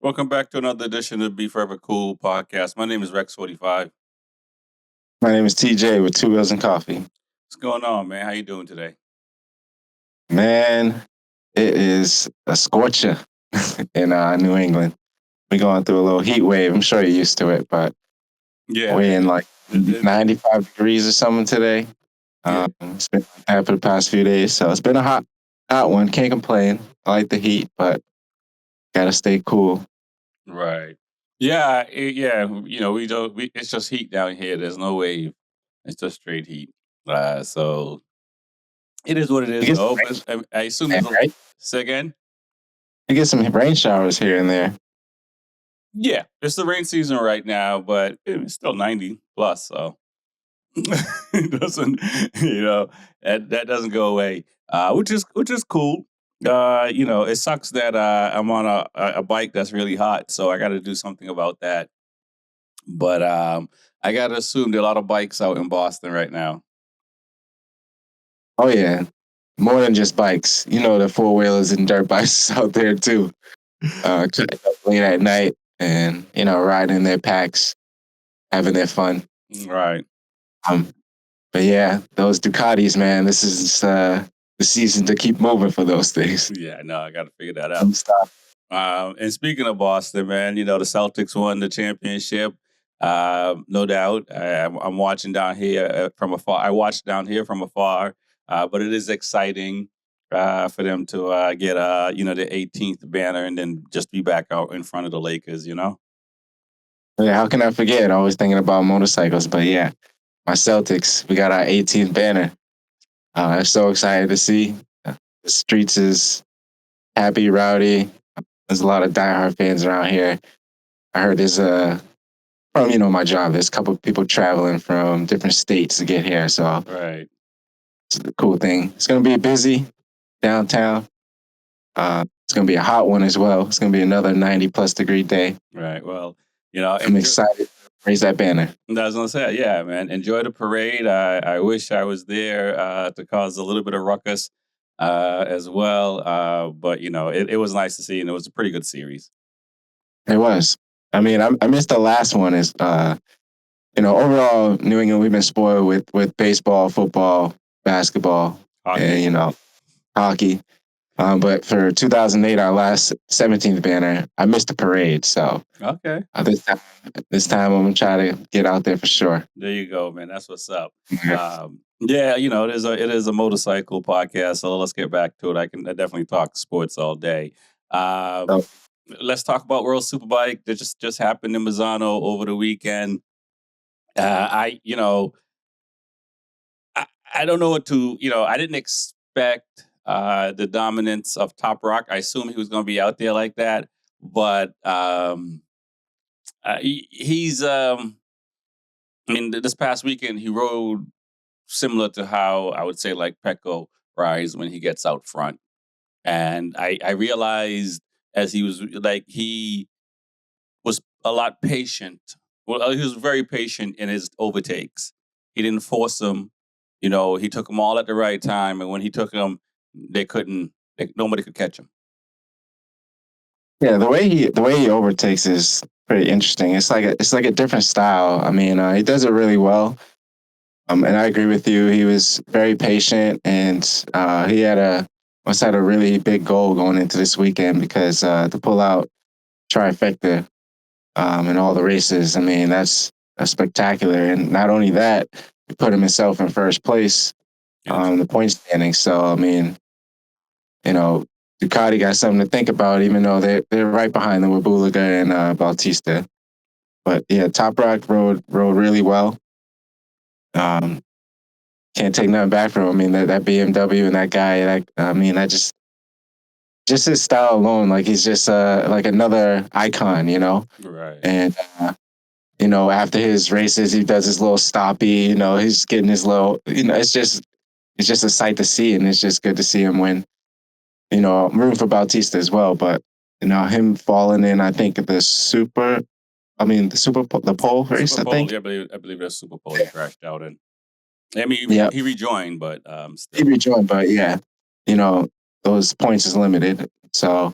Welcome back to another edition of B4evaKool podcast. My name is Rex45. My name is TJ with Two Wheels and Coffee. What's going on, man? How you doing today? Man, it is a scorcher in New England. We're going through a little heat wave. I'm sure you're used to it, but Yeah, we're in like it- 95 degrees or something today. yeah, It's been like that for the past few days, so it's been a hot one. Can't complain. I like the heat, but gotta stay cool. right. Yeah, yeah. We don't. It's just heat down here. There's no wave. It's just straight heat. So it is what it You is, get some though. rain, But I assume man, there's a. right? Say again. You get some rain showers here and there. Yeah, it's the rain season right now, but it's still 90 plus. So it doesn't, that doesn't go away, which is cool. It sucks that I'm on a bike that's really hot, so I got to do something about that. But I got to assume there are a lot of bikes out in Boston right now. Oh yeah, more than just bikes. You know, the four wheelers and dirt bikes out there too. Cutting up late at night and riding their packs, having their fun. Right. Um, but yeah, those Ducatis, man, this is the season to keep moving for those things. Yeah. No, I got to figure that out. Don't stop. And speaking of Boston, man, the Celtics won the championship. No doubt. I'm watching down here from afar. I watched down here from afar, but it is exciting for them to get the 18th banner and then just be back out in front of the Lakers. Yeah, how can I forget? Always thinking about motorcycles, but yeah, my Celtics, we got our 18th banner. I'm so excited to see. The streets is happy, rowdy. There's a lot of diehard fans around here. I heard there's from my job, there's a couple of people traveling from different states to get here. So Right. it's a cool thing. It's gonna be busy downtown. It's gonna be a hot one as well. It's gonna be another 90+ degree day. Right. Well, I'm excited to raise that banner. I was gonna say, yeah, man, enjoy the parade. I wish I was there to cause a little bit of ruckus as well. But it was nice to see, and it was a pretty good series. It was. I mean, I missed the last one. Is overall, New England, we've been spoiled with baseball, football, basketball, Hockey. and hockey. But for 2008, our last 17th banner, I missed the parade. So Okay. This time I'm gonna try to get out there for sure. There you go, man. That's what's up. Yeah. Yeah, it is a motorcycle podcast, so let's get back to it. I definitely talk sports all day. So, Let's talk about World Superbike that just happened in Misano over the weekend. I you know I don't know what to I didn't expect the dominance of Top Rock. I assume he was going to be out there like that, but he's I mean, this past weekend he rode similar to how I would say like Pecco rides when he gets out front. And I realized as he was a lot patient. Well, he was very patient in his overtakes. He didn't force them. He took them all at the right time. And when he took them, nobody could catch him. yeah, the way he overtakes is pretty interesting. It's like a different style. I mean, he does it really well. And I agree with you. He was very patient, and he must had a really big goal going into this weekend because to pull out trifecta in all the races. I mean, that's spectacular. And not only that, he put himself in first place the point standing. So I mean, Ducati got something to think about, even though they're right behind them with Bulaga and Bautista. But yeah, Top Rock rode really well. Um, can't take nothing back from him. I mean, that BMW and that guy. I just his style alone, like he's just like another icon, Right. And after his races, he does his little stoppy. He's getting his little. It's just a sight to see, and it's just good to see him win. I'm rooting for Bautista as well, but him falling in, I think the pole race, Super I Bowl. think. Yeah, I believe that's Super Bowl he crashed out in. I mean, Yeah, he rejoined, but he still. rejoined, but yeah, you know, those points is limited. So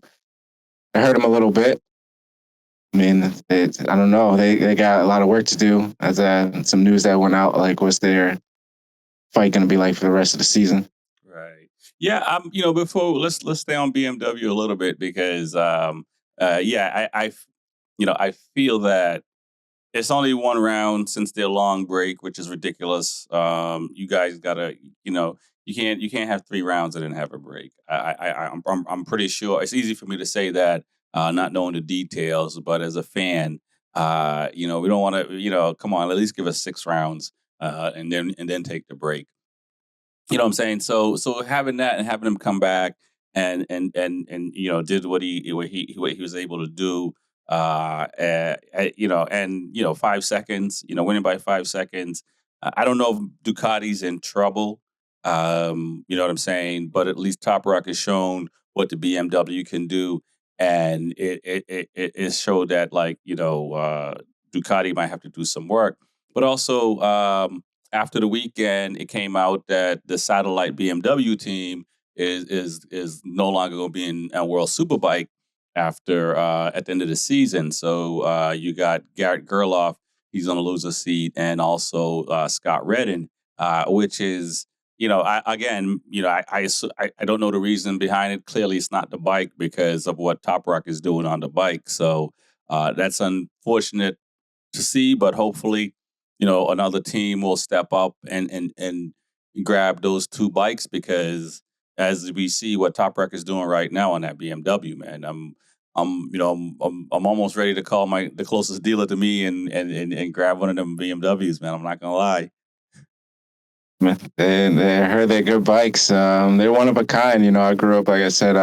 it hurt him a little bit. I mean, I don't know. They got a lot of work to do. As some news that went out, like, what's their fight going to be like for the rest of the season? Right. Yeah. Before let's stay on BMW a little bit because yeah, I feel that it's only one round since their long break, which is ridiculous. You guys gotta, you know, you can't have 3 rounds and then have a break. I'm pretty sure it's easy for me to say that, not knowing the details, but as a fan, we don't want to, come on, at least give us 6 rounds, and then take the break. You know what I'm saying? So having that and having him come back and did what he was able to do, 5 seconds, winning by 5 seconds. I don't know if Ducati's in trouble. You know what I'm saying? But at least Top Rock has shown what the BMW can do, and it showed that, like, Ducati might have to do some work, but also, after the weekend, it came out that the satellite BMW team is no longer going to be in World Superbike after, at the end of the season. So, you got Garrett Gerloff; he's going to lose a seat, and also, Scott Redden, which is, I don't know the reason behind it. Clearly, it's not the bike because of what Top Rock is doing on the bike. So, that's unfortunate to see, but hopefully, another team will step up and grab those 2 bikes, because as we see what Top Rack is doing right now on that BMW, man, I'm almost ready to call the closest dealer to me and grab one of them BMWs, man. I'm not gonna lie. They heard they're good bikes. They're one of a kind. I grew up, like I said,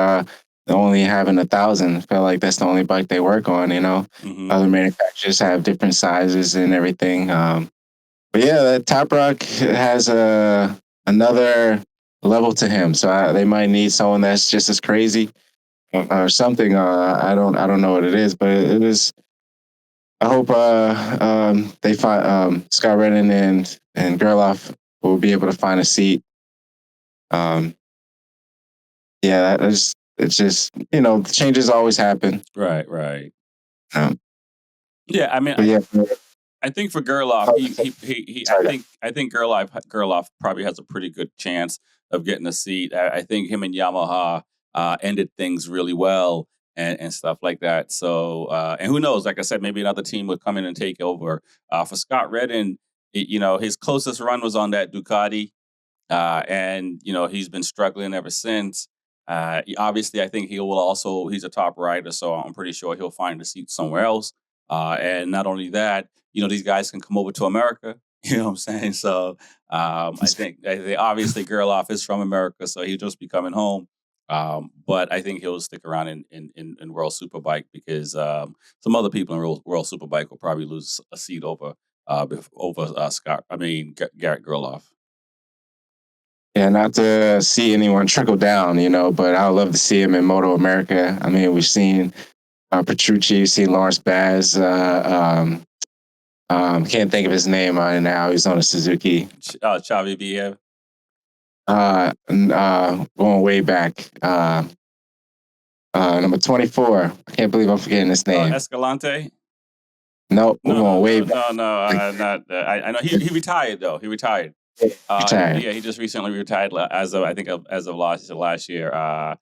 only having 1,000. Felt like that's the only bike they work on. Hmm. Other manufacturers have different sizes and everything. But yeah, that Top Rock has another level to him. So they might need someone that's just as crazy, or something. I don't know what it is, but it is. I hope they find Scott Redden and Gerloff will be able to find a seat. Um, yeah, it's just, changes always happen. Right, right. Um, Yeah, I mean, but yeah, I think for Gerloff, I sorry. think Gerloff probably has a pretty good chance of getting a seat. I think him and Yamaha ended things really well and stuff like that. So, and who knows? Like I said, maybe another team would come in and take over. For Scott Redden, his closest run was on that Ducati, and he's been struggling ever since. Obviously, I think he's a top rider, so I'm pretty sure he'll find a seat somewhere else. And not only that, these guys can come over to America. You know what I'm saying? So, I think obviously Gerloff is from America, so he'll just be coming home. But I think he'll stick around in World Superbike, because some other people in World Superbike will probably lose a seat over Scott. I mean, Garrett Gerloff. Yeah, not to see anyone trickle down, but I would love to see him in Moto America. I mean, we've seen Petrucci, we've seen Lawrence Baz. Can't think of his name right now. He's on a Suzuki. Xavi Villa. Going way back. Number 24. I can't believe I'm forgetting his name. Escalante. Nope, we're No, no, going way no, back. no, no. Like, Not. I know he retired though. He retired. retired. Yeah, he just recently retired, as of last year. I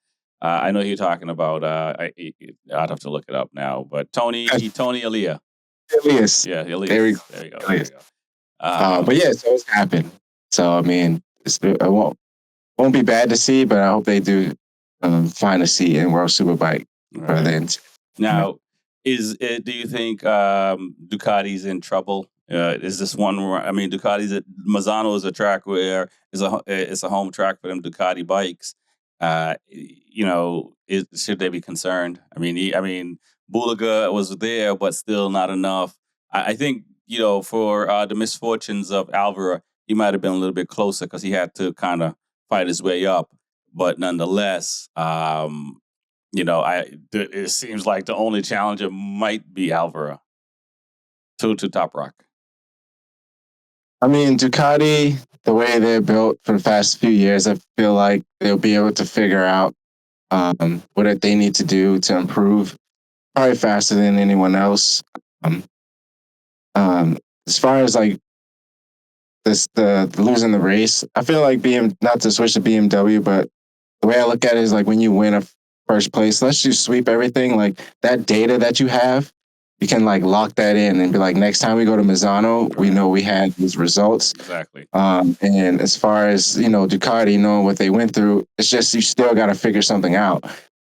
know who you're talking about. I'd have to look it up now. But Tony Elia. Elias. Yeah, There we go. Elias. There you go. There you Elias. go. But yeah, so it's happened. So I mean, it won't be bad to see, but I hope they do find a seat in World Superbike for Right. then. Now, do you think Ducati's in trouble? Is this one? I mean, Mazzano is a track where it's a home track for them Ducati bikes. Should they be concerned? I mean, Bulaga was there, but still not enough. I think, for the misfortunes of Alvaro, he might have been a little bit closer because he had to kind of fight his way up. But nonetheless, it seems like the only challenger might be Alvaro to Top Rock. I mean, Ducati, the way they're built for the past few years, I feel like they'll be able to figure out what they need to do to improve. probably faster than anyone else. Um, as far as like the losing the race, I feel like not to switch to BMW, but the way I look at it is like when you win a first place, let's just sweep everything. Like that data that you have, you can like lock that in and be like, next time we go to Misano, we Right. know we had these results. Exactly. And as far as Ducati knowing what they went through, it's just you still got to figure something out.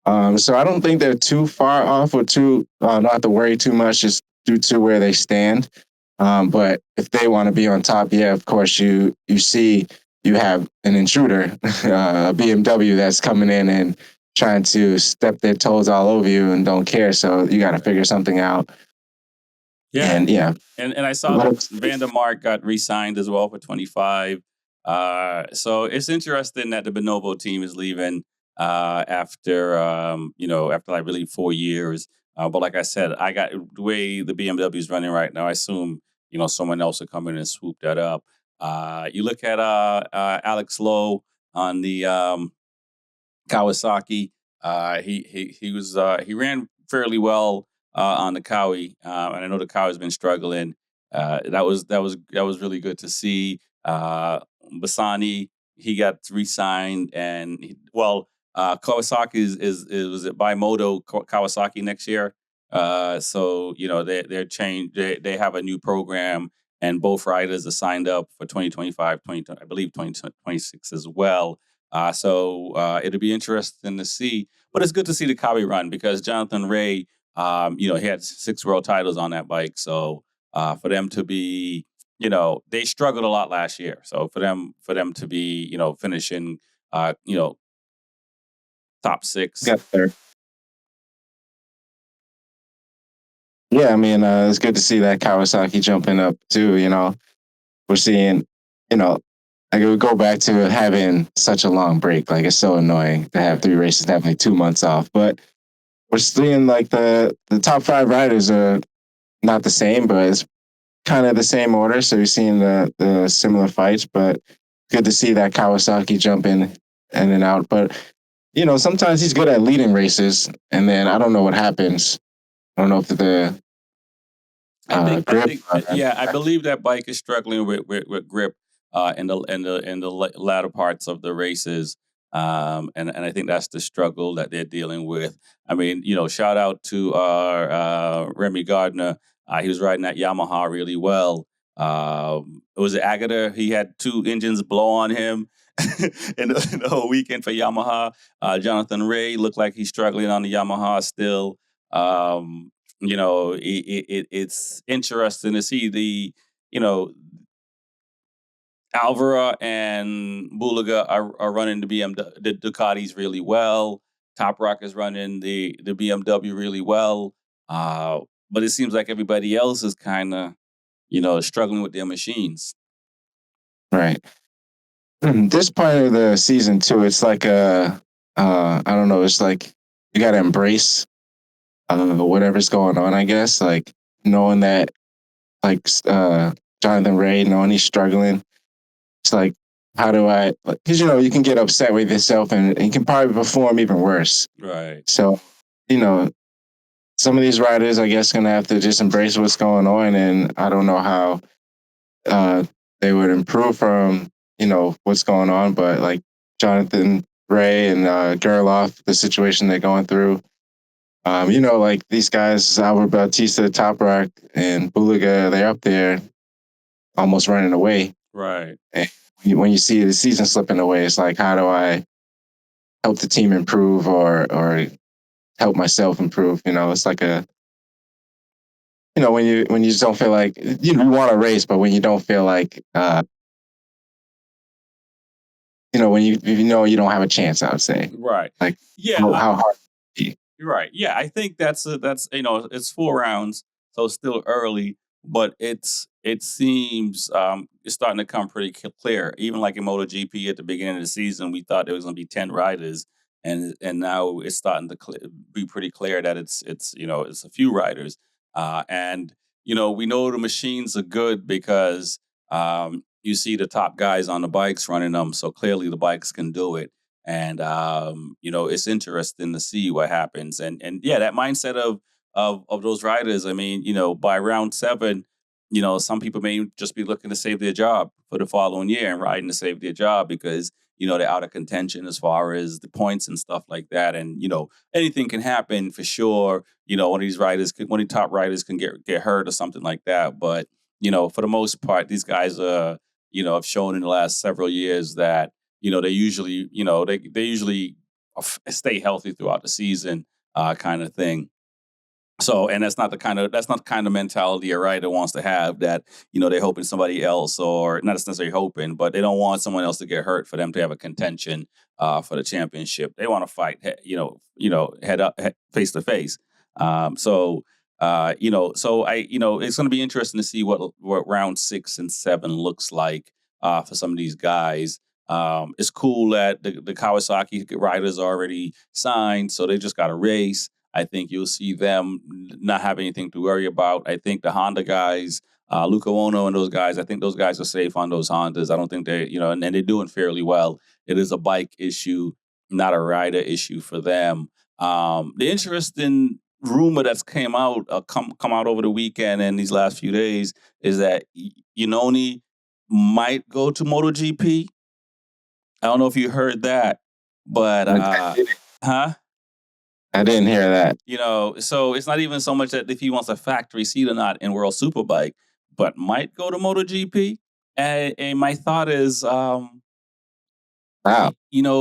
So I don't think they're too far off or too not have to worry too much just due to where they stand. But if they want to be on top, yeah, of course you see you have an intruder, a BMW that's coming in and trying to step their toes all over you and don't care. So you got to figure something out. Yeah. And yeah, And I saw that Vandermark got re-signed as well for 25. So it's interesting that the Bonobo team is leaving after after like really 4 years. But like I said, I got the way the BMW is running right now. I assume someone else will come in and swoop that up. You look at Alex Lowe on the Kawasaki. He ran fairly well on the Kawi, and I know the Kawi's been struggling. That was really good to see. Bassani, he got re-signed, and Kawasaki is was it by Kawasaki next year. So they're changed. They have a new program, and both riders are signed up for 2025, I believe 2026 as well. It'll be interesting to see, but it's good to see the Kawi run because Jonathan Ray, he had 6 world titles on that bike. So for them to be, they struggled a lot last year. So for them to be, finishing, top 6. got there. Yeah, I mean, it's good to see that Kawasaki jumping up too. We're seeing, you know, like it would go back to having such a long break. Like it's so annoying to have 3 races to have like 2 months off. But we're seeing like the top 5 riders are not the same, but it's kind of the same order. So you're seeing the similar fights, but good to see that Kawasaki jump in and out. But sometimes he's good at leading races, and then I don't know what happens. I don't know if the I grip. think, yeah, I believe that bike is struggling with grip in the latter parts of the races, and I think that's the struggle that they're dealing with. I mean, shout out to Remy Gardner. He was riding that Yamaha really well. Was it Agata? He had 2 engines blow on him in the whole weekend for Yamaha. Jonathan Ray looked like he's struggling on the Yamaha still. Um, it's interesting to see you know, Alvaro and Bulaga are running the the Ducatis really well. Top Rock is running the BMW really well. But it seems like everybody else is kind of, struggling with their machines. Right. This part of the season too, it's like I don't know, it's like you gotta embrace whatever's going on, I guess. Like knowing that like Jonathan Ray, knowing he's struggling. It's like, how do I because you can get upset with yourself and you can probably perform even worse. Right. So, you know, some of these riders I guess gonna have to just embrace what's going on, and I don't know how uh, they would improve from what's going on. But like Jonathan Ray and Gerloff, the situation they're going through. Like these guys, Albert Bautista, Top Rock, and Bulaga, they're up there almost running away. Right. And when you see the season slipping away, it's like, how do I help the team improve or help myself improve? It's like when you just don't feel like you want to race, but when you don't feel like when you don't have a chance, I would say. Right. Like Yeah. how hard it be. Right. Yeah, I think that's it's 4 rounds, so it's still early, but it seems it's starting to come pretty clear. Even like in MotoGP at the beginning of the season, we thought there was going to be 10 riders, and now it's starting to be pretty clear that it's a few riders, and we know the machines are good because you see the top guys on the bikes running them, so clearly the bikes can do it. And it's interesting to see what happens. And yeah, that mindset of of those riders. I mean, by round 7, some people may just be looking to save their job for the following year and riding to save their job because they're out of contention as far as the points and stuff like that. And anything can happen for sure. One of these riders, one of the top riders, can get hurt or something like that. But for the most part, these guys have shown in the last several years that they usually they usually stay healthy throughout the season, kind of thing. So, and that's not the kind of mentality a rider wants to have, that they're hoping somebody else, or not necessarily hoping, but they don't want someone else to get hurt for them to have a contention for the championship. They want to fight, head up, face to face. So it's going to be interesting to see what round 6 and 7 looks like for some of these guys. It's cool that the Kawasaki riders are already signed, so they just got a race. I think you'll see them not have anything to worry about. I think the Honda guys, Luca Ono and those guys, I think those guys are safe on those Hondas. I don't think and they're doing fairly well. It is a bike issue, not a rider issue for them. The interesting rumor that's come out over the weekend and these last few days is that Iannone might go to MotoGP. I don't know if you heard that, but huh? I didn't hear that. So it's not even so much that if he wants a factory seat or not in World Superbike, but might go to MotoGP. And my thought is, Wow. who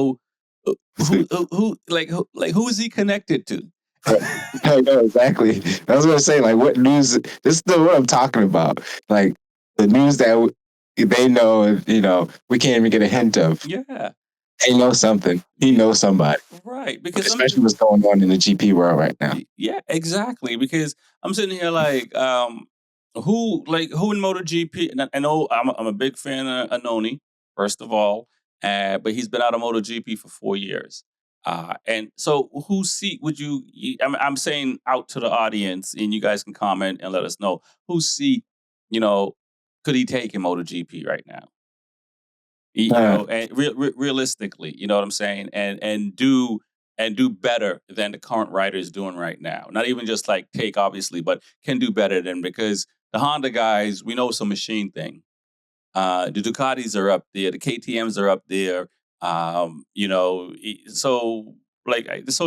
is he connected to? I know exactly. I was gonna say, like, what news? This is what I'm talking about. Like the news that they know, we can't even get a hint of. Yeah. He knows something. He knows somebody. Right. Because especially what's going on in the GP world right now. Yeah, exactly. Because I'm sitting here like, who in MotoGP? And I know I'm a big fan of Iannone, first of all, but he's been out of MotoGP for 4 years. And so, whose seat would you? I'm saying out to the audience, and you guys can comment and let us know whose seat, could he take in MotoGP right now? And realistically, you know what I'm saying, and do better than the current rider is doing right now. Not even just like take, obviously, but can do better than, because the Honda guys, we know it's a machine thing. The Ducatis are up there, the KTM's are up there. So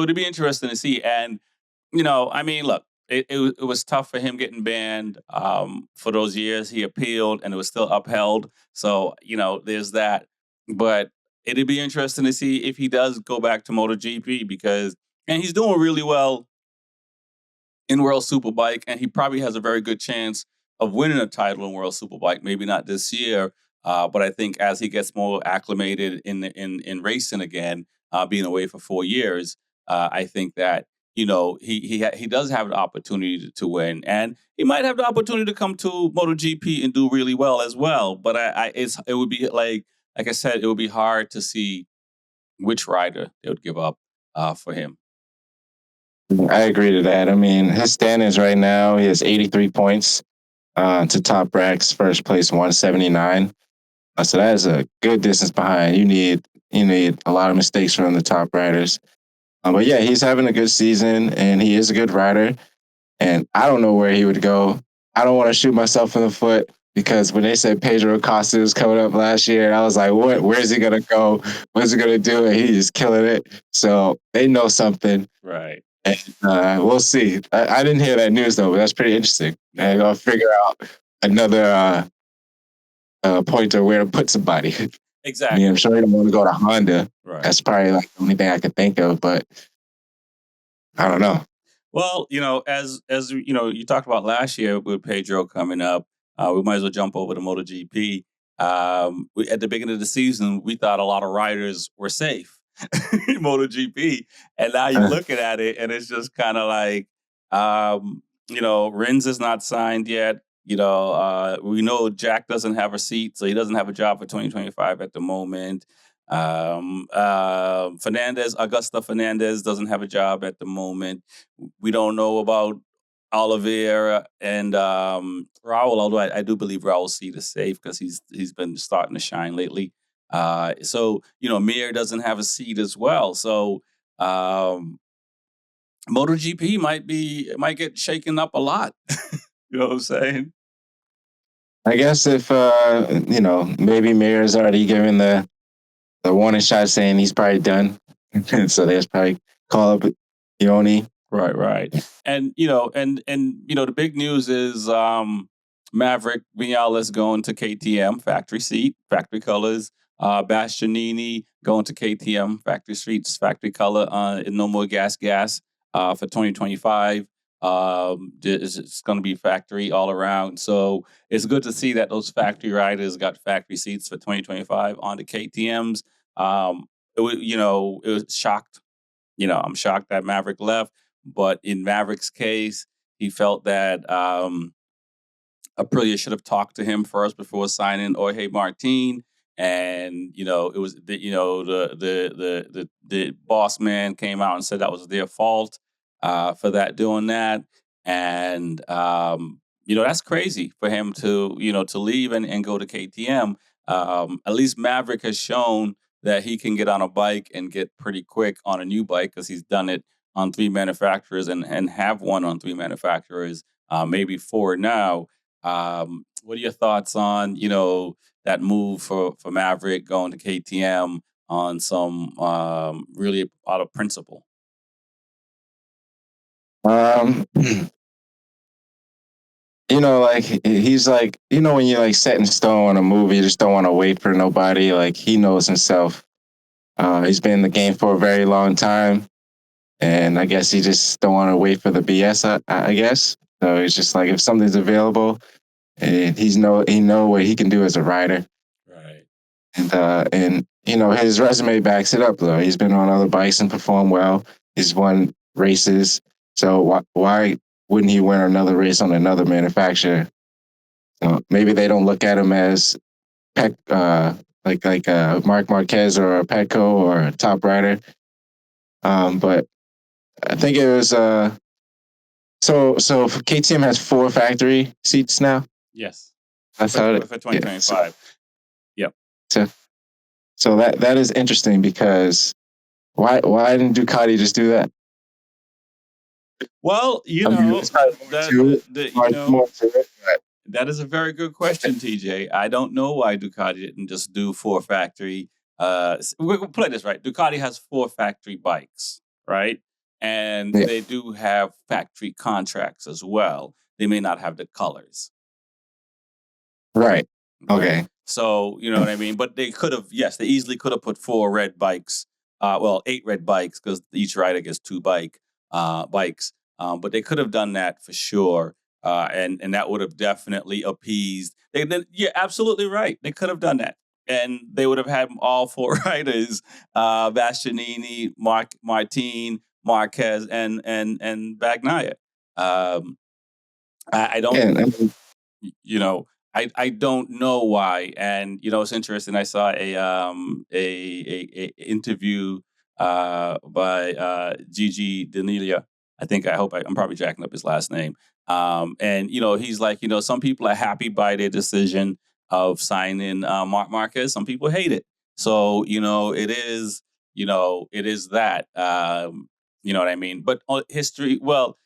it'd be interesting to see. And I mean, look, it was tough for him getting banned for those years. He appealed and it was still upheld. So, there's that. But it'd be interesting to see if he does go back to MotoGP, and he's doing really well in World Superbike, and he probably has a very good chance of winning a title in World Superbike. Maybe not this year, but I think as he gets more acclimated in racing again, being away for 4 years, I think that he does have the opportunity to win, and he might have the opportunity to come to MotoGP and do really well as well. But it would be like I said, it would be hard to see which rider they would give up for him. I agree to that. I mean, his standings right now, he has 83 points to Top Rack's first place 179. So that is a good distance behind. You need a lot of mistakes from the top riders. But yeah, he's having a good season, and he is a good rider. And I don't know where he would go. I don't want to shoot myself in the foot, because when they said Pedro Acosta was coming up last year, I was like, what? Where's he going to go? What's he going to do? And he's killing it. So they know something. Right. And we'll see. I didn't hear that news, though, but that's pretty interesting. And I'll figure out another pointer where to put somebody. Exactly. I mean, I'm sure he don't want to go to Honda. Right. That's probably like the only thing I could think of, but I don't know. Well, as you talked about last year with Pedro coming up, we might as well jump over to MotoGP. At the beginning of the season, we thought a lot of riders were safe in MotoGP, and now you're looking at it, and it's just kind of like, Rins is not signed yet. We know Jack doesn't have a seat, so he doesn't have a job for 2025 at the moment. Augusta Fernandez doesn't have a job at the moment. We don't know about Oliveira and Raul, although I do believe Raul's seat is safe because he's been starting to shine lately. So Mir doesn't have a seat as well. So MotoGP might get shaken up a lot. You know what I'm saying? I guess if maybe Mayor's already given the warning shot saying he's probably done, so there's probably call up Iannone. Right. And the big news is Maverick Vinales going to KTM factory seat, factory colors. Bastianini going to KTM factory seats, factory color. No more gas for 2025. It's going to be factory all around. So it's good to see that those factory riders got factory seats for 2025 on the KTM's. It was shocked. I'm shocked that Maverick left, but in Maverick's case, he felt that Aprilia should have talked to him first before signing Jorge Martin. And it was the boss man came out and said that was their fault for doing that. And that's crazy for him to leave and go to KTM. At least Maverick has shown that he can get on a bike and get pretty quick on a new bike because he's done it on 3 manufacturers and have won on 3 manufacturers, maybe 4 now. What are your thoughts on that move for Maverick going to KTM on some really out of principle? Like he's like, when you like set in stone on a movie, you just don't want to wait for nobody. Like he knows himself. He's been in the game for a very long time, and I guess he just don't want to wait for the BS. I guess so. It's just like if something's available, and he know what he can do as a rider. Right. And his resume backs it up though. He's been on other bikes and performed well. He's won races. So why wouldn't he win another race on another manufacturer? So maybe they don't look at him as like Mark Marquez or a Petco or a top rider. But I think it was so KTM has 4 factory seats now. Yes. That's how for 2025. Yep. So that is interesting because why didn't Ducati just do that? Well, that is a very good question, TJ. I don't know why Ducati didn't just do 4 factory. We'll play this right. Ducati has 4 factory bikes, right? And they do have factory contracts as well. They may not have the colors. Right. Okay. So, you know what I mean? But they could have, they easily could have put 4 red bikes. 8 red bikes because each rider gets 2 bikes. But they could have done that for sure. And that would have definitely appeased. You're absolutely right. They could have done that. And they would have had all 4 riders, Bastianini, Martin, Marquez, and Bagnaia. I don't, I don't know why. And it's interesting. I saw a interview by Gigi D'Anelia. I'm probably jacking up his last name. And he's like, some people are happy by their decision of signing Marc Marquez. Some people hate it. So it is that. You know what I mean? But history will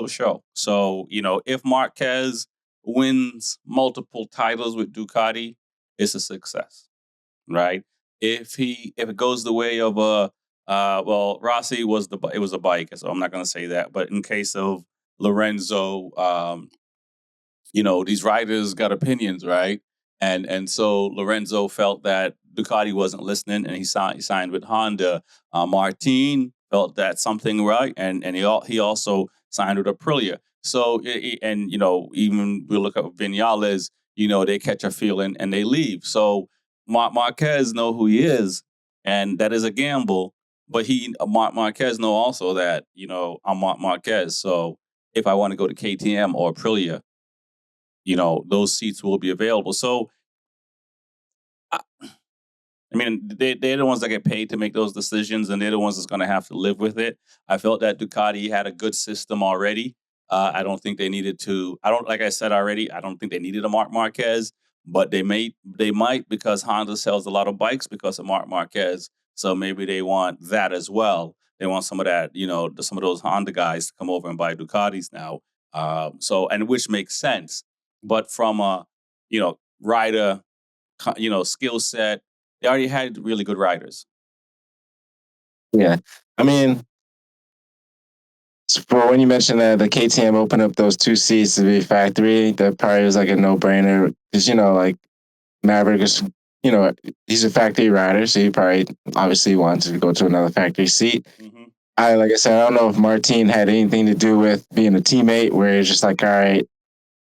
show. So if Marquez wins multiple titles with Ducati, it's a success, right? If it goes the way of Rossi it was a bike, so I'm not going to say that. But in case of Lorenzo, these riders got opinions, right? And so Lorenzo felt that Ducati wasn't listening, and he signed with Honda. Martin felt that something right, and he also signed with Aprilia. So even we look at Vinales, they catch a feeling and they leave. So Marquez know who he is, and that is a gamble. But Marquez know also that I'm Marquez. So if I want to go to KTM or Aprilia, those seats will be available. So, they're the ones that get paid to make those decisions, and they're the ones that's going to have to live with it. I felt that Ducati had a good system already. I don't think they needed to. Like I said already, I don't think they needed a Marc Marquez, but they might because Honda sells a lot of bikes because of Marc Marquez. So maybe they want that as well. They want some of that, some of those Honda guys to come over and buy Ducatis now. And which makes sense. But from a, rider, skill set, they already had really good riders. Yeah. I mean, for when you mentioned that the KTM opened up those 2 seats to be factory, that probably was like a no-brainer because like Maverick is, he's a factory rider, so he probably obviously wants to go to another factory seat. Mm-hmm. Like I said, I don't know if Martin had anything to do with being a teammate, where it's just like, all right,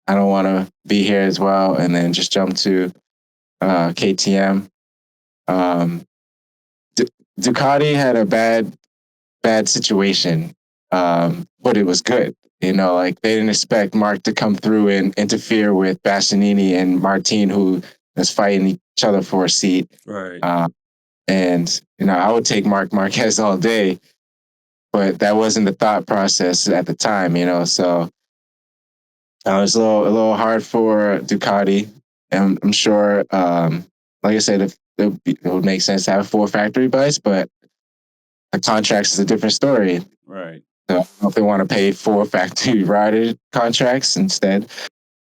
I don't want to be here as well, and then just jump to KTM. Ducati had a bad situation, but it was good. Like they didn't expect Mark to come through and interfere with Bastianini and Martin, who was fighting each other for a seat. Right. And I would take Mark Marquez all day, but that wasn't the thought process at the time. So it was a little hard for Ducati. And I'm sure, like I said, it would make sense to have 4 factory bikes, but the contracts is a different story. Right. So I don't know if they want to pay 4 factory rider contracts instead.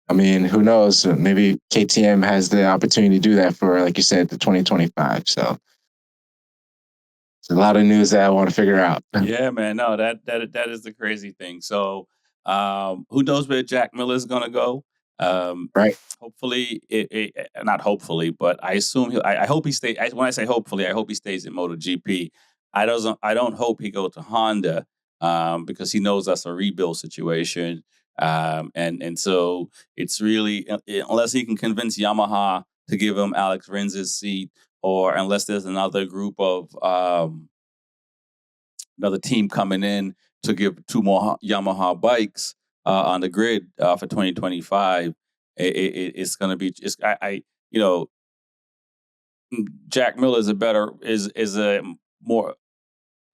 I mean, who knows? Maybe KTM has the opportunity to do that for, like you said, the 2025. So it's a lot of news that I want to figure out. Yeah, man. No, that is the crazy thing. So, who knows where Jack Miller is gonna go? Right. Hopefully, not hopefully, but I assume I hope he stays. When I say hopefully, I hope he stays in MotoGP. I don't hope he go to Honda because he knows that's a rebuild situation. And so it's really unless he can convince Yamaha to give him Alex Rinz's seat, or unless there's another group of another team coming in to give 2 more Yamaha bikes on the grid for 2025. It's going to be just Jack Miller is a more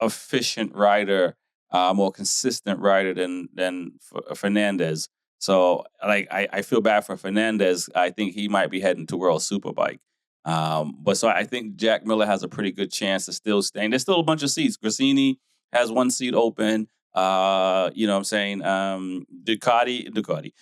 efficient rider, more consistent rider than Fernandez. So I feel bad for Fernandez. I think he might be heading to World Superbike. But so I think Jack Miller has a pretty good chance to still stay. And there's still a bunch of seats. Grassini has 1 seat open. You know what I'm saying? Ducati.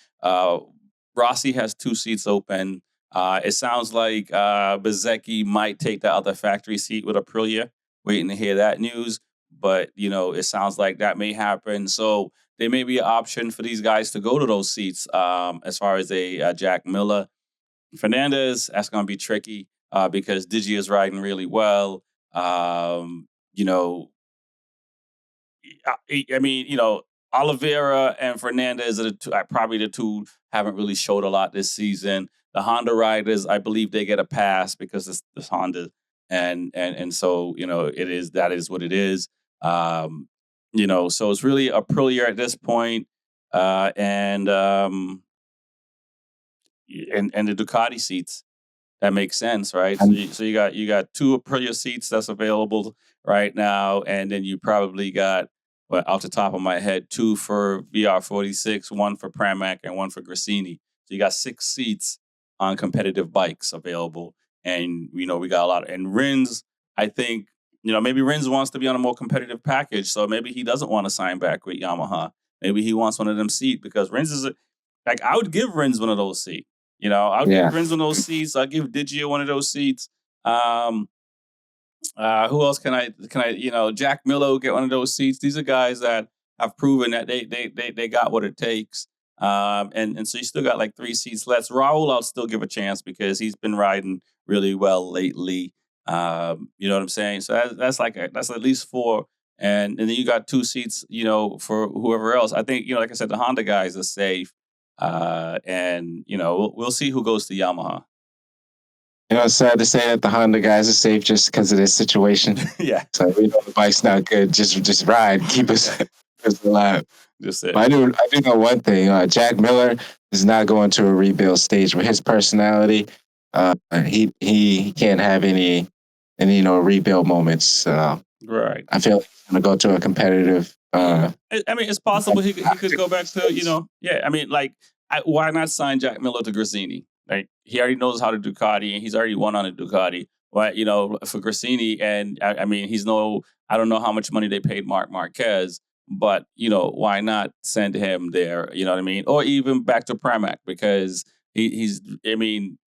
Rossi has 2 seats open. It sounds like Bezzecchi might take the other factory seat with Aprilia. Waiting to hear that news. But, it sounds like that may happen. So there may be an option for these guys to go to those seats as far as a Jack Miller. Fernandez, that's going to be tricky because Digi is riding really well. I mean, Oliveira and Fernandez are probably the 2 haven't really showed a lot this season. The Honda riders, I believe they get a pass because it's Honda, and so that is what it is. So it's really Aprilia at this point, and the Ducati seats. That makes sense, right? So you got 2 Aprilia seats that's available right now, and then you probably got, off the top of my head, 2 for VR46, 1 for Pramac, and 1 for Grassini. So you got 6 seats on competitive bikes available, and we got a lot. And Rins, I think, maybe Rins wants to be on a more competitive package, so maybe he doesn't want to sign back with Yamaha. Maybe he wants one of them seats because Rins is I would give Rins one of those seats. I'll give Rins one of those seats. I'll give Digio one of those seats. Who else can I? Jack Miller will get one of those seats. These are guys that have proven that they got what it takes. And so you still got like 3 seats left. Raul, I'll still give a chance because he's been riding really well lately. You know what I'm saying? So that's at least 4. And then you got 2 seats, for whoever else. I think, like I said, the Honda guys are safe. And we'll see who goes to Yamaha. It's sad to say that the Honda guys are safe just because of this situation. Yeah. So we know the bike's not good. Just ride, keep us alive. Just it. But I do know one thing. Jack Miller is not going to a rebuild stage with his personality. He can't have any rebuild moments. Right. I feel like he's going to go to a competitive. I mean, it's possible he could go back to Yeah, I mean, why not sign Jack Miller to Grassini? Like he already knows how to Ducati, and he's already won on a Ducati. Why, for Grassini, and I mean, he's no I don't know how much money they paid Mark Marquez, but why not send him there? You know what I mean? Or even back to Pramac because he's. I mean,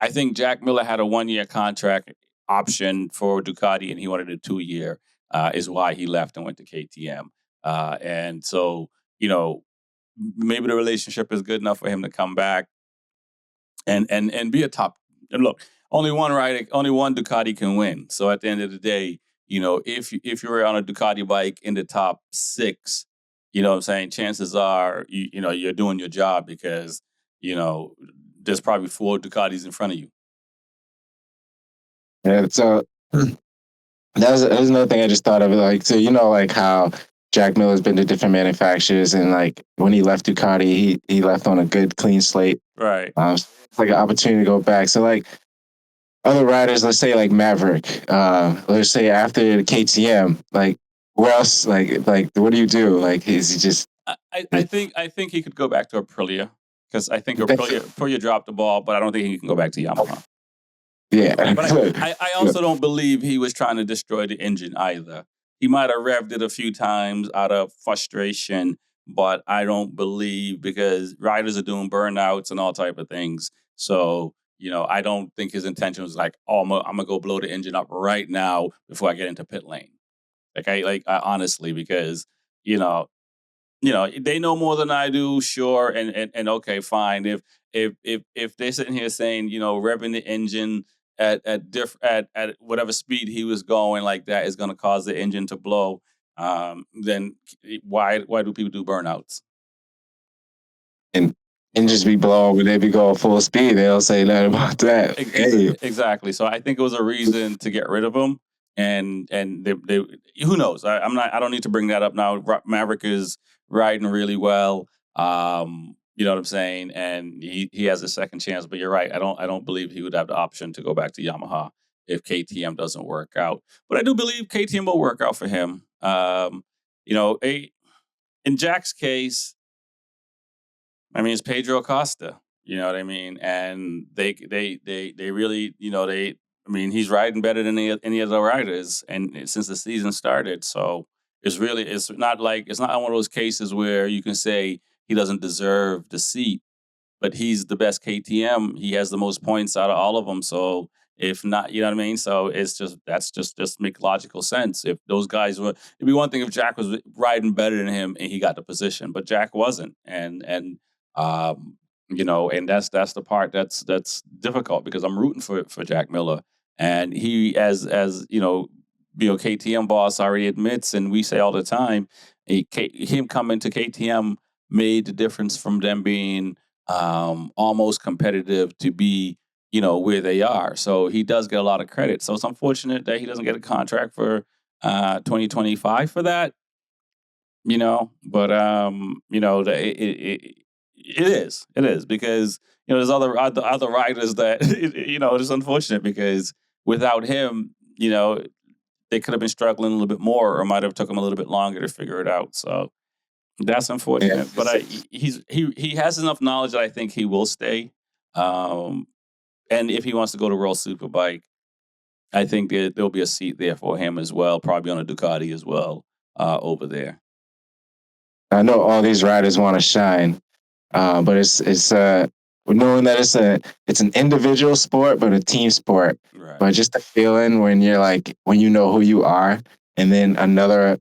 I think Jack Miller had a 1-year contract option for Ducati, and he wanted a 2-year. Is why he left and went to KTM. And so maybe the relationship is good enough for him to come back and be a top. And look, only one Ducati can win. So at the end of the day, if you're on a Ducati bike in the top 6, you know what I'm saying, chances are you're doing your job because there's probably 4 Ducatis in front of you. Yeah, so that was another thing I just thought of. Like, so like how Jack Miller's been to different manufacturers, and like when he left Ducati, he left on a good clean slate. Right. So it's like an opportunity to go back. So like other riders, let's say like Maverick, let's say after the KTM, like where else? Like what do you do? Like is he just? I think he could go back to Aprilia because I think Aprilia dropped the ball, but I don't think he can go back to Yamaha. Yeah, but I also don't believe he was trying to destroy the engine either. He might have revved it a few times out of frustration, but I don't believe because riders are doing burnouts and all type of things. So I don't think his intention was like, oh, I'm gonna go blow the engine up right now before I get into pit lane. I honestly because they know more than I do, sure, and okay, fine. If they're sitting here saying, revving the engine at whatever speed he was going like that is going to cause the engine to blow, then why do people do burnouts? And engines be blowing when they be going full speed. They don't say nothing about that. Exactly. So I think it was a reason to get rid of him. And they who knows? I don't need to bring that up now. Maverick is riding really well. You know what I'm saying? And he has a second chance. But you're right. I don't believe he would have the option to go back to Yamaha if KTM doesn't work out. But I do believe KTM will work out for him. In Jack's case, I mean, it's Pedro Acosta. You know what I mean? And they really, I mean, he's riding better than any other riders, and since the season started. So it's not one of those cases where you can say he doesn't deserve the seat, but he's the best KTM. He has the most points out of all of them. So if not, you know what I mean? So that's just make logical sense. If those guys it'd be one thing if Jack was riding better than him and he got the position, but Jack wasn't. And that's the part that's difficult because I'm rooting for Jack Miller. And he, as KTM boss already admits, and we say all the time, him coming to KTM made the difference from them being almost competitive to be, where they are. So he does get a lot of credit. So it's unfortunate that he doesn't get a contract for 2025 for that. But it is because there's other riders that it's unfortunate because without him, they could have been struggling a little bit more, or might have took him a little bit longer to figure it out. So that's unfortunate. Yeah. But he has enough knowledge that I think he will stay. And if he wants to go to World Superbike, I think there'll be a seat there for him as well, probably on a Ducati as well over there. I know all these riders want to shine, but it's knowing that it's an individual sport, but a team sport. Right. But just the feeling when you're when you know who you are, and then another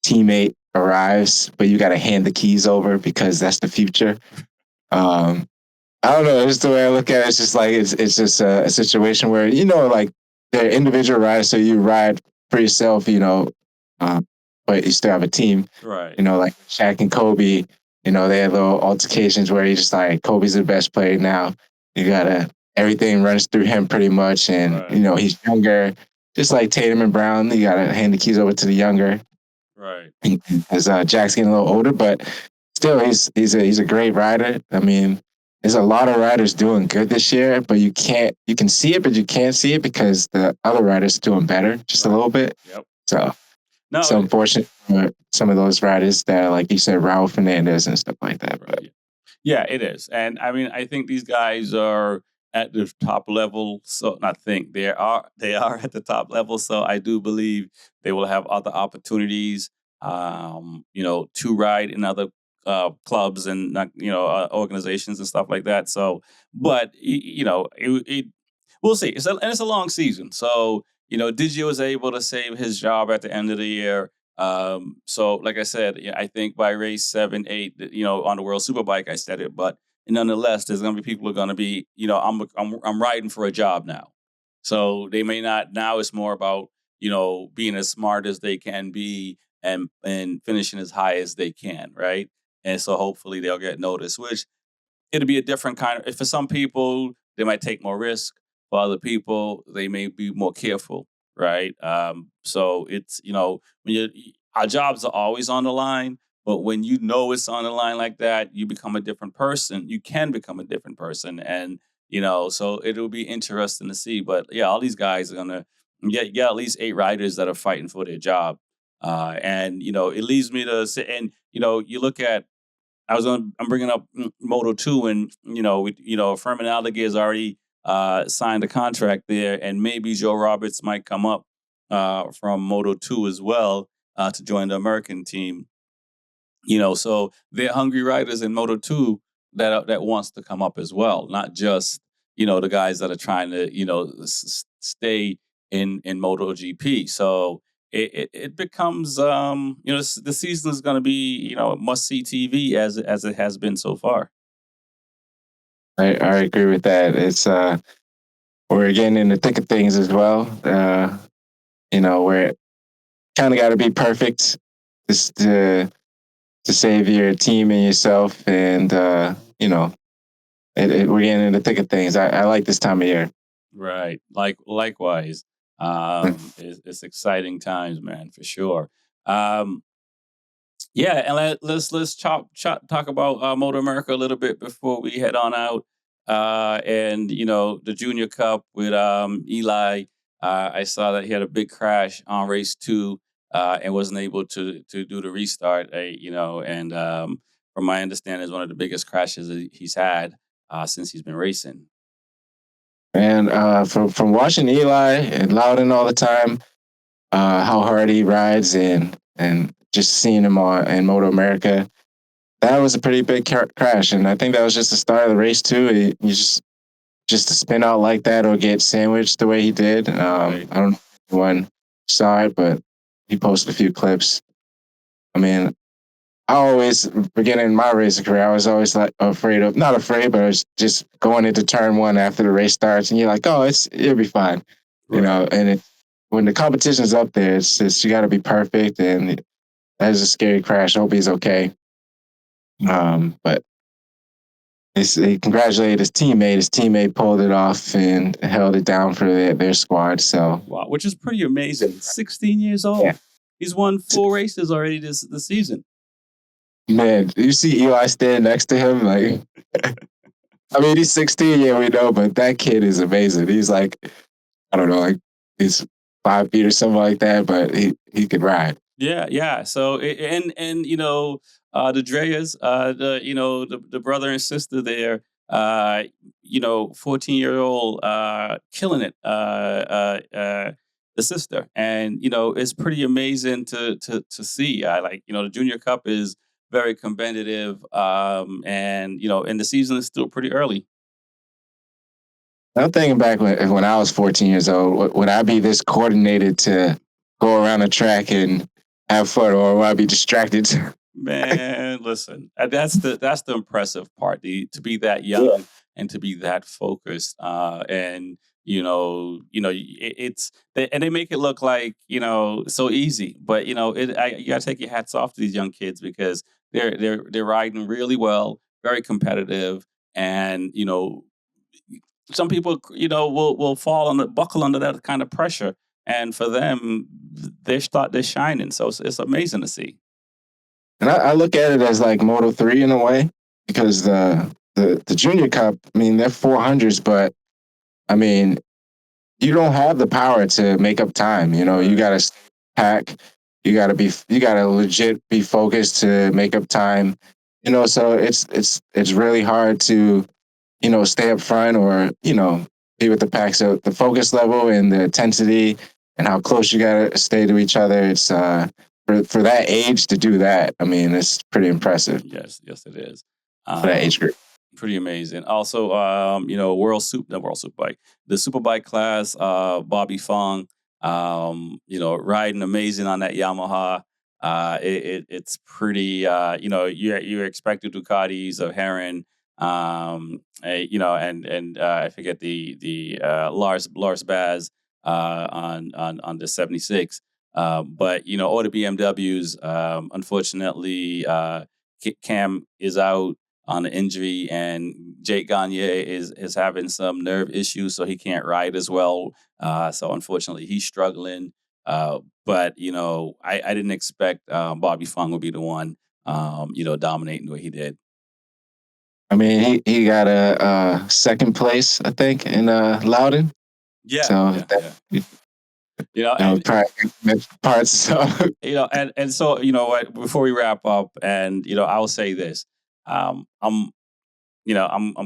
teammate arrives, but you got to hand the keys over because that's the future. I don't know. Just the way I look at it, it's just it's just a situation where they're individual riders, so you ride for yourself, but you still have a team. Right. Like Shaq and Kobe, they had little altercations where you're just like, Kobe's the best player now. Everything runs through him pretty much. And, right. He's younger, just like Tatum and Brown. You got to hand the keys over to the younger. Right. As Jack's getting a little older, but still, he's a great rider. I mean, there's a lot of riders doing good this year, but you can see it, but you can't see it because the other riders are doing better just a little bit. Yep. So it's unfortunate for some of those riders that, like you said, Raul Fernandez and stuff like that. But yeah, it is. And I mean, I think these guys are, at the top level. So not think they are at the top level. So I do believe they will have other opportunities, to ride in other clubs and organizations and stuff like that. So, but we'll see. It's a long season. So Digio was able to save his job at the end of the year. So, like I said, yeah, I think by race 7, 8, on the World Superbike, I said it, but nonetheless, there's going to be people who are going to be, I'm riding for a job now. So they may not. Now it's more about being as smart as they can be and finishing as high as they can, right? And so hopefully they'll get noticed, which it'll be a different kind of. For some people, they might take more risk. For other people, they may be more careful, right? So it's when our jobs are always on the line, but when it's on the line like that, you become a different person. You can become a different person, and so it'll be interesting to see. But yeah, all these guys are gonna get at least 8 riders that are fighting for their job, and it leads me to say, and you look at I'm bringing up Moto 2, and Furman Alligator has already signed a contract there, and maybe Joe Roberts might come up from Moto 2 as well to join the American team. So they're hungry riders in Moto 2 that wants to come up as well, not just the guys that are trying to stay in MotoGP. So it becomes the season is going to be must see TV as it has been so far. I agree with that. It's we're getting in the thick of things as well. We're kind of got to be perfect just to save your team and yourself, and we're getting in the thick of things. I like this time of year. Right. Likewise. It's exciting times, man, for sure. Um, yeah, and let's talk about MotoAmerica a little bit before we head on out. And the Junior Cup with Eli. I saw that he had a big crash on race 2 and wasn't able to do the restart. And from my understanding, is one of the biggest crashes that he's had since he's been racing. And from watching Eli and Loudon all the time, how hard he rides, and just seeing him in Moto America, that was a pretty big crash. And I think that was just the start of the race too. He just to spin out like that or get sandwiched the way he did. Right. I don't know if anyone saw it, but he posted a few clips. I mean, I always, beginning in my racing career, I was always like not afraid, but I was just going into turn 1 after the race starts, and you're like, oh, it'll be fine, Right. And when the competition's up there, it's just you got to be perfect, and that is a scary crash. I hope he's okay. But he congratulated his teammate. His teammate pulled it off and held it down for their squad. So Wow, which is pretty amazing. 16 years old. yeah, He's won 4 races already this season. man, you see Eli stand next to him, like. I mean, he's 16, yeah, we know, but that kid is amazing. He's like, I don't know, like he's 5 feet or something like that, but he can ride. Yeah, yeah. So and the Dreas, the brother and sister there, 14-year-old killing it. The sister, and it's pretty amazing to see. I like the Junior Cup is very competitive, and the season is still pretty early. I'm thinking back when I was 14 years old, would I be this coordinated to go around the track and have fun, or would I be distracted? Man, listen, that's the impressive part, to be that young and to be that focused. And it's and they make it look like so easy, but you gotta take your hats off to these young kids because they're riding really well, very competitive, and some people will buckle under that kind of pressure, and for them, they're shining. So it's amazing to see. And I look at it as like Moto 3 in a way, because the Junior Cup, I mean, they're 400s, but I mean, you don't have the power to make up time. You got to pack. You got to legit be focused to make up time. So it's really hard to stay up front or, be with the pack. So the focus level and the intensity and how close you got to stay to each other, it's for that age to do that. I mean, it's pretty impressive Yes, it is. for that age group. Pretty amazing. Also, the World Superbike, the Superbike class, Bobby Fong, riding amazing on that Yamaha. It's pretty, you're expected Ducatis of Heron, and I forget the Lars Baz on the 76. But all the BMWs, unfortunately, Cam is out on an injury, and Jake Gagne is having some nerve issues, so he can't ride as well. So unfortunately, he's struggling. But I didn't expect Bobby Fong would be the one, dominating the way he did. I mean, he got a second place, I think, in Loudon. Yeah, So and probably parts. So and so what? Before we wrap up, and I'll say this: I'm I'm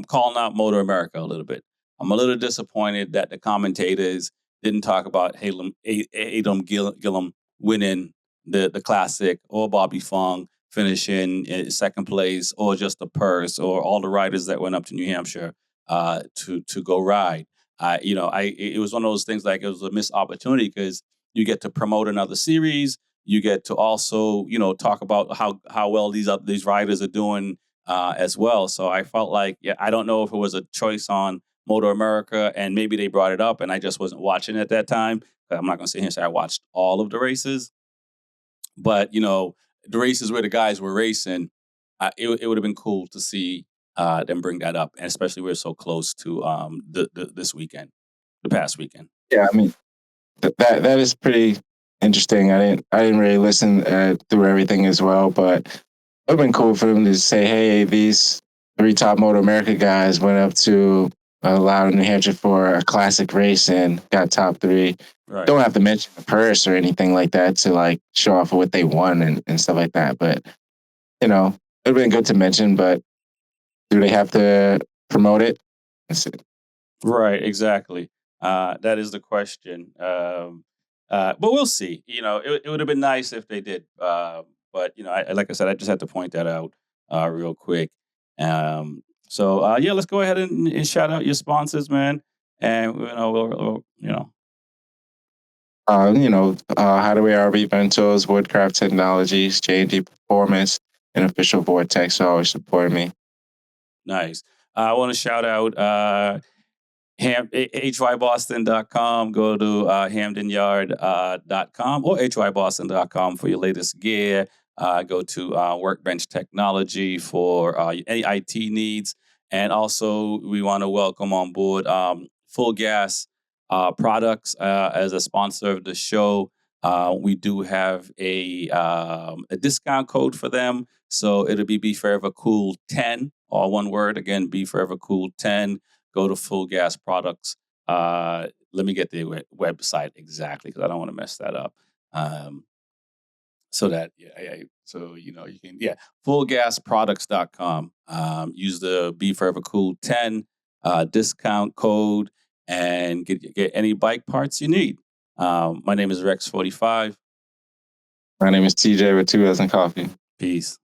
calling out MotoAmerica a little bit. I'm a little disappointed that the commentators didn't talk about Adam Gillum winning the classic, or Bobby Fong finishing in second place, or just the purse, or all the riders that went up to New Hampshire to go ride. It was one of those things, like it was a missed opportunity, because you get to promote another series. You get to also talk about how well these riders are doing as well. So I felt like, I don't know if it was a choice on MotoAmerica, and maybe they brought it up and I just wasn't watching at that time. I'm not going to sit here and say I watched all of the races, but the races where the guys were racing, it would have been cool to see them bring that up, and especially we're so close to this weekend, the past weekend. Yeah, I mean that is pretty interesting. I didn't really listen through everything as well, but it would have been cool for them to say, hey, these 3 top MotoAmerica guys went up to Loudon, New Hampshire for a classic race and got top 3. Right. Don't have to mention the purse or anything like that to like show off what they won and stuff like that. But it would have been good to mention. But do they have to promote it? Right, exactly. That is the question. But we'll see. It would have been nice if they did. But like I said, I just had to point that out real quick. So let's go ahead and shout out your sponsors, man. And Hideaway RV Rentals, Woodcraft Technologies, J&D Performance, and Official Vortex are always supporting me. Nice. I want to shout out hyboston.com. Go to hamdenyard.com or hyboston.com for your latest gear. Go to Workbench Technology for any IT needs. And also, we want to welcome on board Full Gas Products as a sponsor of the show. We do have a discount code for them. So it'll be B4evaKool 10, all one word. Again, B4evaKool 10. Go to Full Gas Products. Let me get the website exactly, because I don't want to mess that up. So that you can fullgasproducts.com. Use the B4evaKool 10 discount code and get any bike parts you need. My name is Rex45. My name is TJ with 2 As in Coffee. Peace.